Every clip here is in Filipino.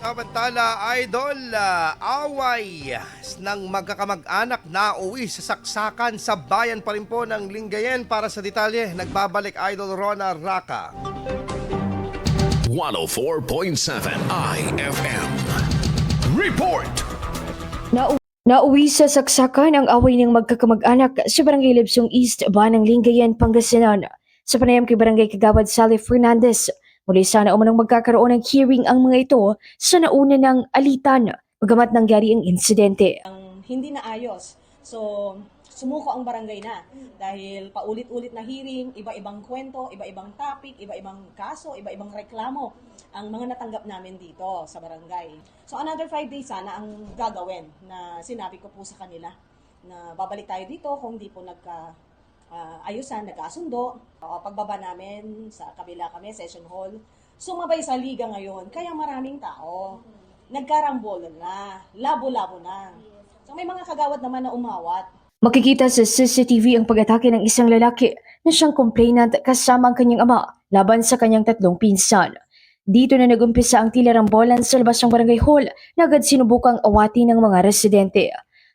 Samantala, Idol, away ng magkakamag-anak na uwi sa saksakan sa bayan pa rin po ng Lingayen. Para sa detalye, nagbabalik Idol Rona Raka. 104.7 IFM. Report! Nauwi sa saksakan ang away ng magkakamag-anak sa Barangay Libsong East, Banang Lingayen, Pangasinan. Sa panayam kay Barangay Kagawad Sally Fernandez, muli sana umanong magkakaroon ng hearing ang mga ito sa nauna ng alitan, bagamat nangyari ang insidente. Hindi na ayos. So, sumuko ang barangay na dahil paulit-ulit na hearing, iba-ibang kwento, iba-ibang topic, iba-ibang kaso, iba-ibang reklamo ang mga natanggap namin dito sa barangay. So, another 5 days sana ang gagawin na sinabi ko po sa kanila na babalik tayo dito kung di po ayusan, nagkasundo. Pagbaba namin sa kabila kami, session hall, sumabay sa liga ngayon, kaya maraming tao. Nagkarambol na, labo-labo na. So may mga kagawad naman na umawat. Makikita sa CCTV ang pag-atake ng isang lalaki na siyang complainant kasama ang kanyang ama laban sa kanyang 3 pinsan. Dito na nagumpisa ang tila rambolan sa labas ng barangay hall na agad sinubukang awati ng mga residente.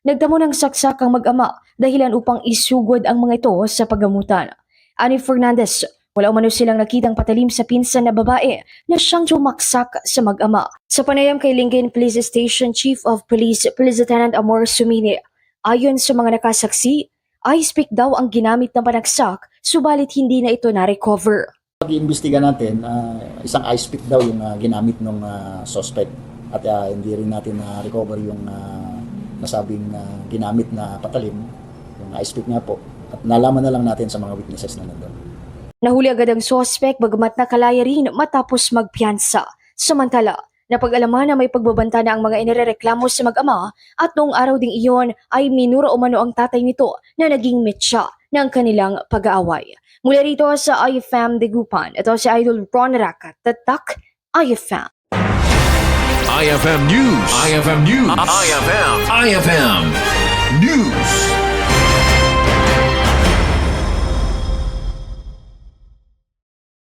Nagdamo ng saksak ang mag-ama dahilan upang isugod ang mga ito sa paggamutan. Ani Fernandez, wala umano silang nakitang patalim sa pinsan na babae na siyang tumaksak sa mag-ama. Sa panayam kay Lingayen Police Station Chief of Police, Police Lieutenant Amor Sumini, ayon sa mga nakasaksi, ice pick daw ang ginamit ng panagsak, subalit hindi na ito na-recover. Pag-iimbestiga natin, isang ice pick daw yung ginamit ng suspect at hindi rin natin na-recover yung nasabing ginamit na patalim, yung ice pick nga po. At nalaman na lang natin sa mga witnesses na nandun. Nahuli agad ang suspect bagamat nakalaya rin matapos magpiyansa. Samantala, napag-alaman na may pagbabanta na ang mga inirereklamo sa mag-ama at noong araw ding iyon ay minura umano ang tatay nito na naging metsa ng kanilang pag-aaway. Mula rito sa IFM Dagupan, ito si Idol Ron Raka, Tatak IFM. IFM News. IFM News. IFM News.